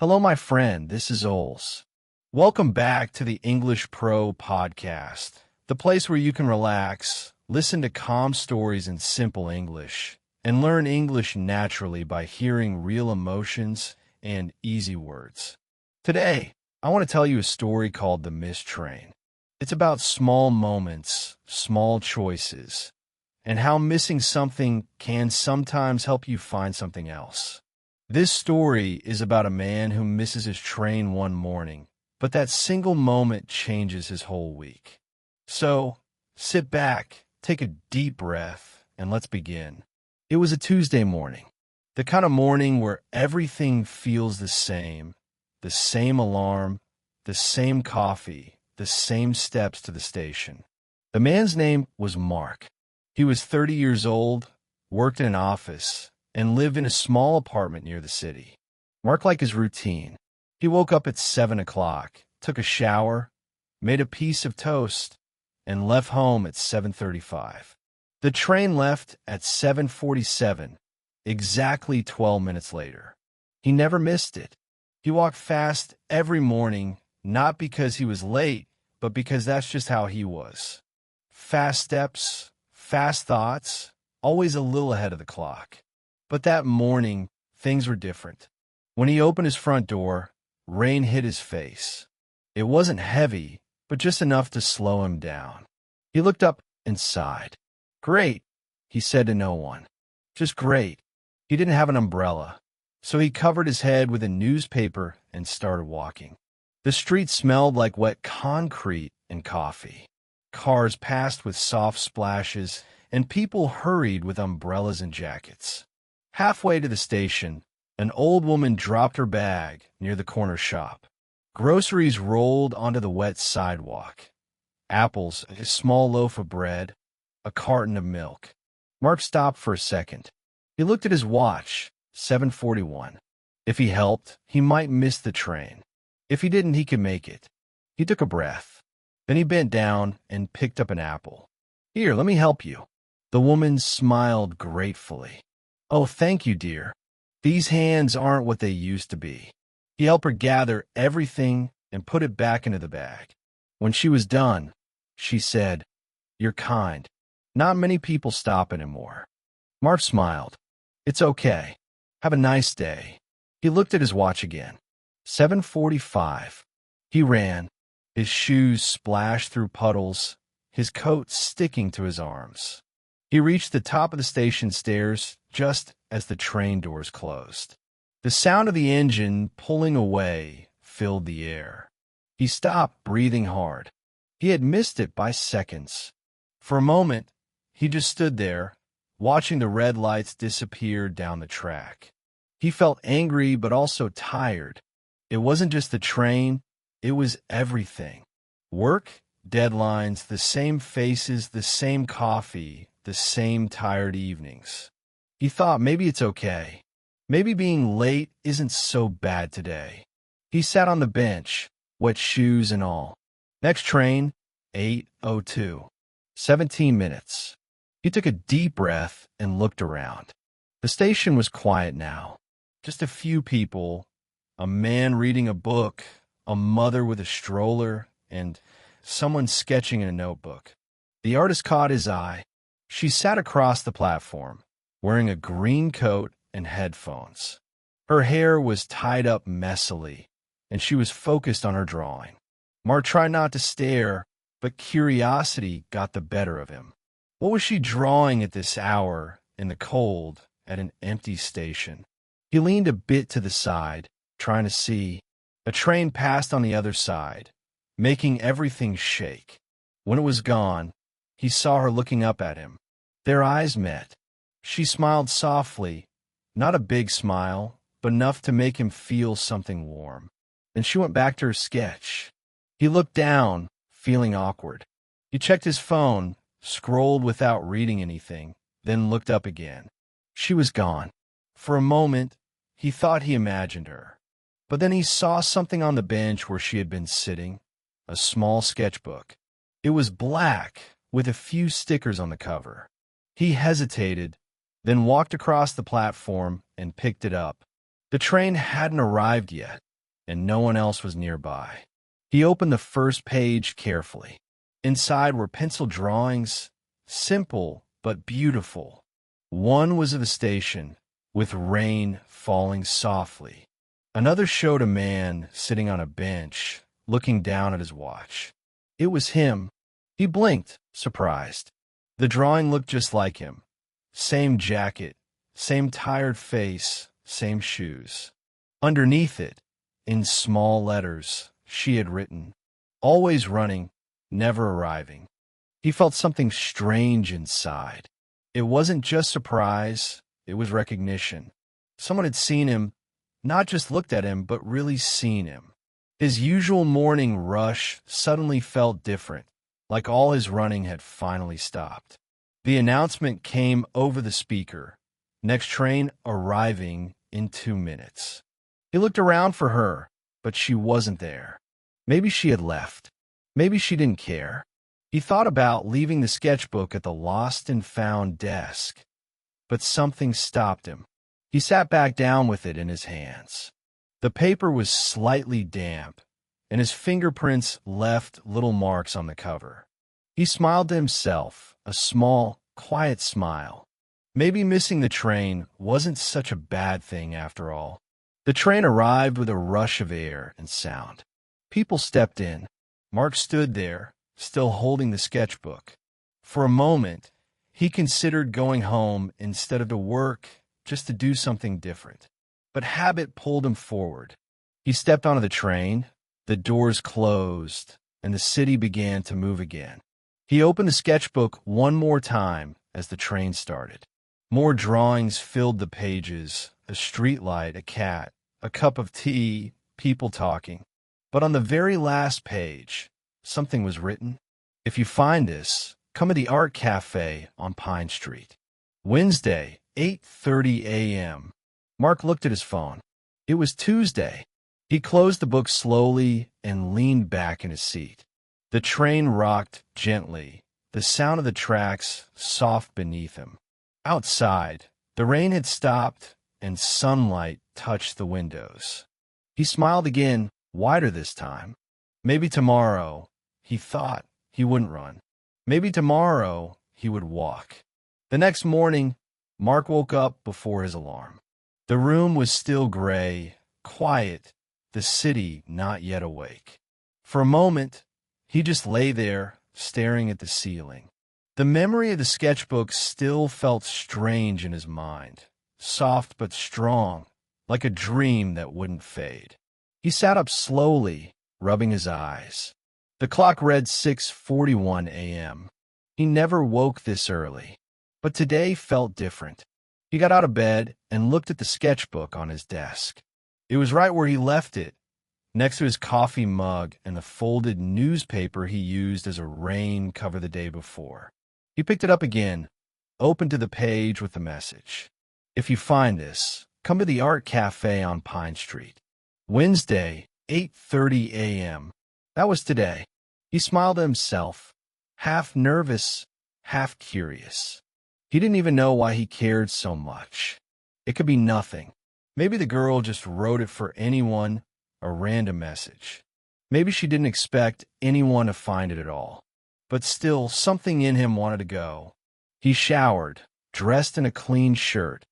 Hello, my friend. This is Ols. Welcome back to the English Pro podcast, the place where you can relax, listen to calm stories in simple English, and learn English naturally by hearing real emotions and easy words. Today, I want to tell you a story called The Missed Train. It's about small moments, small choices, and how missing something can sometimes help you find something else. This story is about a man who misses his train one morning, but that single moment changes his whole week. So, sit back, take a deep breath, and let's begin. It was a Tuesday morning, the kind of morning where everything feels the same alarm, the same coffee, the same steps to the station. The man's name was Mark. He was 30 years old, worked in an office, and lived in a small apartment near the city. Mark liked his routine. He woke up at 7 o'clock, took a shower, made a piece of toast, and left home at 7:35. The train left at 7:47, exactly 12 minutes later. He never missed it. He walked fast every morning, not because he was late, but because that's just how he was. Fast steps, fast thoughts, always a little ahead of the clock. But that morning, things were different. When he opened his front door, rain hit his face. It wasn't heavy, but just enough to slow him down. He looked up and sighed. "Great," he said to no one. "Just great." He didn't have an umbrella, so he covered his head with a newspaper and started walking. The street smelled like wet concrete and coffee. Cars passed with soft splashes, and people hurried with umbrellas and jackets. Halfway to the station, an old woman dropped her bag near the corner shop. Groceries rolled onto the wet sidewalk. Apples, a small loaf of bread, a carton of milk. Mark stopped for a second. He looked at his watch, 7:41. If he helped, he might miss the train. If he didn't, he could make it. He took a breath. Then he bent down and picked up an apple. "Here, let me help you." The woman smiled gratefully. "Oh, thank you, dear. These hands aren't what they used to be." He helped her gather everything and put it back into the bag. When she was done, she said, "You're kind. Not many people stop anymore." Mark smiled. "It's okay. Have a nice day." He looked at his watch again. 7:45. He ran. His shoes splashed through puddles, his coat sticking to his arms. He reached the top of the station stairs just as the train doors closed. The sound of the engine pulling away filled the air. He stopped, breathing hard. He had missed it by seconds. For a moment, he just stood there, watching the red lights disappear down the track. He felt angry but also tired. It wasn't just the train, it was everything. Work, deadlines, the same faces, the same coffee, the same tired evenings. He thought maybe it's okay. Maybe being late isn't so bad today. He sat on the bench, wet shoes and all. Next train, 8:02. 17 minutes. He took a deep breath and looked around. The station was quiet now. Just a few people, a man reading a book, a mother with a stroller, and someone sketching in a notebook. The artist caught his eye. She sat across the platform, wearing a green coat and headphones. Her hair was tied up messily, and she was focused on her drawing. Mark tried not to stare, but curiosity got the better of him. What was she drawing at this hour, in the cold, at an empty station? He leaned a bit to the side, trying to see. A train passed on the other side, making everything shake. When it was gone, he saw her looking up at him. Their eyes met. She smiled softly, not a big smile, but enough to make him feel something warm. Then she went back to her sketch. He looked down, feeling awkward. He checked his phone, scrolled without reading anything, then looked up again. She was gone. For a moment, he thought he imagined her. But then he saw something on the bench where she had been sitting, a small sketchbook. It was black, with a few stickers on the cover. He hesitated, then walked across the platform and picked it up. The train hadn't arrived yet, and no one else was nearby. He opened the first page carefully. Inside were pencil drawings, simple but beautiful. One was of a station, with rain falling softly. Another showed a man sitting on a bench, looking down at his watch. It was him. He blinked, surprised. The drawing looked just like him. Same jacket, same tired face, same shoes. Underneath it, in small letters, she had written, "Always running, never arriving." He felt something strange inside. It wasn't just surprise, it was recognition. Someone had seen him, not just looked at him, but really seen him. His usual morning rush suddenly felt different, like all his running had finally stopped. The announcement came over the speaker. Next train arriving in 2 minutes. He looked around for her, but she wasn't there. Maybe she had left. Maybe she didn't care. He thought about leaving the sketchbook at the lost and found desk, but something stopped him. He sat back down with it in his hands. The paper was slightly damp, and his fingerprints left little marks on the cover. He smiled to himself, a small, quiet smile. Maybe missing the train wasn't such a bad thing after all. The train arrived with a rush of air and sound. People stepped in. Mark stood there, still holding the sketchbook. For a moment, he considered going home instead of to work, just to do something different. But habit pulled him forward. He stepped onto the train, the doors closed, and the city began to move again. He opened the sketchbook one more time as the train started. More drawings filled the pages, a streetlight, a cat, a cup of tea, people talking. But on the very last page, something was written. If you find this, come to the Art Cafe on Pine Street. Wednesday, 8:30 a.m. Mark looked at his phone. It was Tuesday. He closed the book slowly and leaned back in his seat. The train rocked gently, the sound of the tracks soft beneath him. Outside, the rain had stopped and sunlight touched the windows. He smiled again, wider this time. Maybe tomorrow, he thought, he wouldn't run. Maybe tomorrow, he would walk. The next morning, Mark woke up before his alarm. The room was still gray, quiet, the city not yet awake. For a moment, he just lay there, staring at the ceiling. The memory of the sketchbook still felt strange in his mind, soft but strong, like a dream that wouldn't fade. He sat up slowly, rubbing his eyes. The clock read 6:41 a.m. He never woke this early, but today felt different. He got out of bed and looked at the sketchbook on his desk. It was right where he left it, next to his coffee mug and the folded newspaper he used as a rain cover the day before. He picked it up again, opened to the page with the message. If you find this, come to the Art Cafe on Pine Street. Wednesday, 8:30 a.m. That was today. He smiled to himself, half nervous, half curious. He didn't even know why he cared so much. It could be nothing. Maybe the girl just wrote it for anyone, a random message. Maybe she didn't expect anyone to find it at all. But still, something in him wanted to go. He showered, dressed in a clean shirt,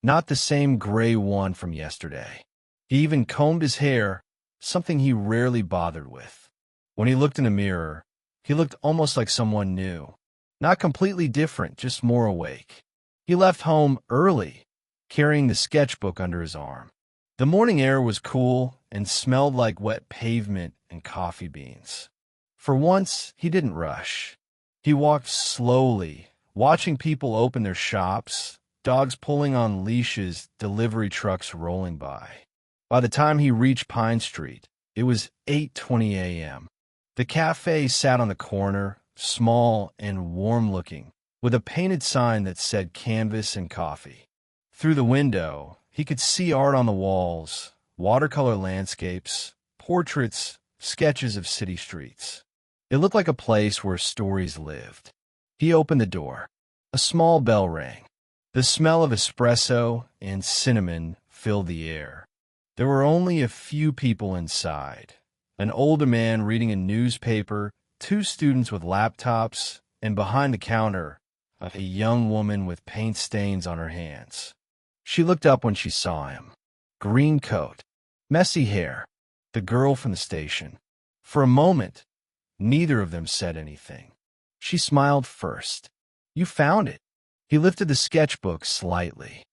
not the same gray one from yesterday. He even combed his hair, something he rarely bothered with. When he looked in the mirror, he looked almost like someone new. Not completely different, just more awake. He left home early, carrying the sketchbook under his arm. The morning air was cool and smelled like wet pavement and coffee beans. For once, he didn't rush. He walked slowly, watching people open their shops, dogs pulling on leashes, delivery trucks rolling by. By the time he reached Pine Street, it was 8:20 a.m. The cafe sat on the corner, small and warm-looking, with a painted sign that said canvas and coffee. Through the window, he could see art on the walls, watercolor landscapes, portraits, sketches of city streets. It looked like a place where stories lived. He opened the door. A small bell rang. The smell of espresso and cinnamon filled the air. There were only a few people inside. An older man reading a newspaper, two students with laptops, and behind the counter, a young woman with paint stains on her hands. She looked up when she saw him. Green coat, messy hair, the girl from the station. For a moment, neither of them said anything. She smiled first. "You found it." He lifted the sketchbook slightly.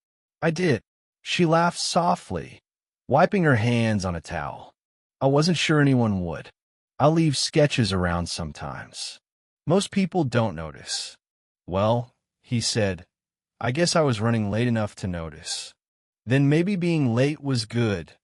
"I did." She laughed softly, wiping her hands on a towel. "I wasn't sure anyone would. I leave sketches around sometimes. Most people don't notice." "Well," he said, "I guess I was running late enough to notice." "Then maybe being late was good,"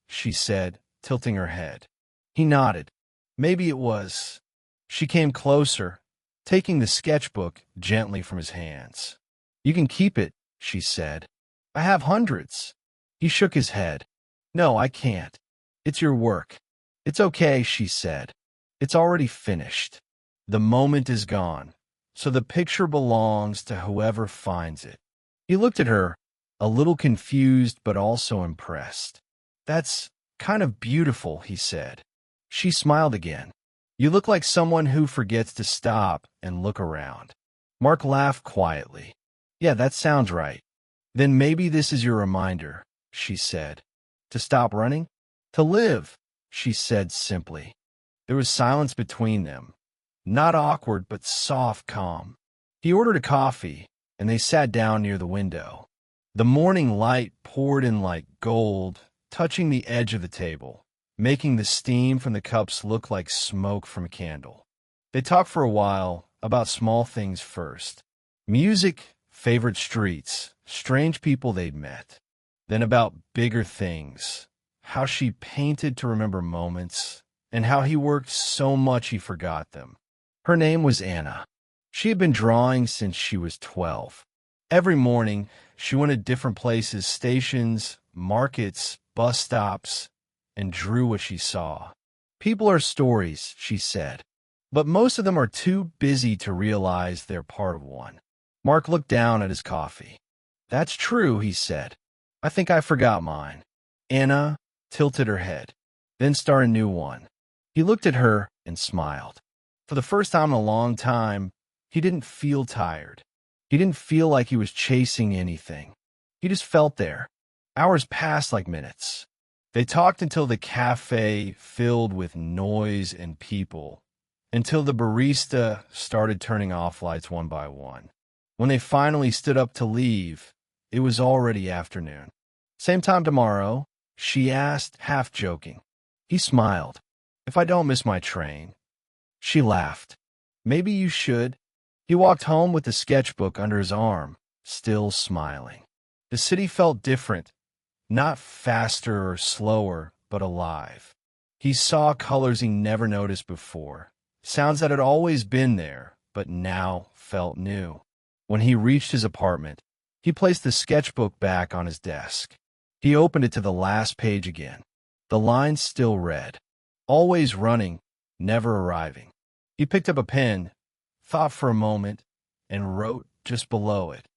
she said, tilting her head. He nodded. "Maybe it was." She came closer, taking the sketchbook gently from his hands. "You can keep it," she said. "I have hundreds." He shook his head. "No, I can't. It's your work." "It's okay," she said. "It's already finished. The moment is gone, so the picture belongs to whoever finds it." He looked at her, a little confused but also impressed. "That's kind of beautiful," he said. She smiled again. "You look like someone who forgets to stop and look around." Mark laughed quietly. "Yeah, that sounds right." "Then maybe this is your reminder," she said. "To stop running? To live," she said simply. There was silence between them. Not awkward, but soft calm. He ordered a coffee, and they sat down near the window. The morning light poured in like gold, touching the edge of the table, making the steam from the cups look like smoke from a candle. They talked for a while, about small things first. Music, favorite streets, strange people they'd met. Then about bigger things, how she painted to remember moments, and how he worked so much he forgot them. Her name was Anna. She had been drawing since she was 12. Every morning, she went to different places, stations, markets, bus stops, and drew what she saw. "People are stories," she said, "but most of them are too busy to realize they're part of one." Mark looked down at his coffee. "That's true," he said. "I think I forgot mine." Anna tilted her head, then started a new one. He looked at her and smiled. For the first time in a long time, he didn't feel tired. He didn't feel like he was chasing anything. He just felt there. Hours passed like minutes. They talked until the cafe filled with noise and people, until the barista started turning off lights one by one. When they finally stood up to leave, it was already afternoon. "Same time tomorrow?" she asked, half joking. He smiled. "If I don't miss my train." She laughed. "Maybe you should." He walked home with the sketchbook under his arm, still smiling. The city felt different, not faster or slower, but alive. He saw colors he never noticed before, sounds that had always been there, but now felt new. When he reached his apartment, he placed the sketchbook back on his desk. He opened it to the last page again. The lines still read, "Always running, never arriving." He picked up a pen, thought for a moment, and wrote just below it.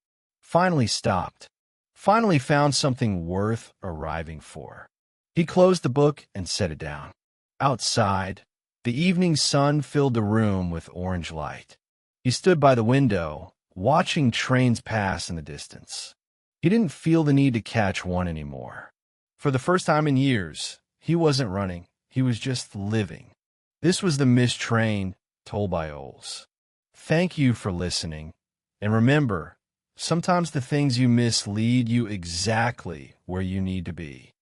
Finally stopped. Finally found something worth arriving for. He closed the book and set it down. Outside, the evening sun filled the room with orange light. He stood by the window, watching trains pass in the distance. He didn't feel the need to catch one anymore. For the first time in years, he wasn't running, he was just living. This was the missed train told by Oles. Thank you for listening, and remember, sometimes the things you miss lead you exactly where you need to be.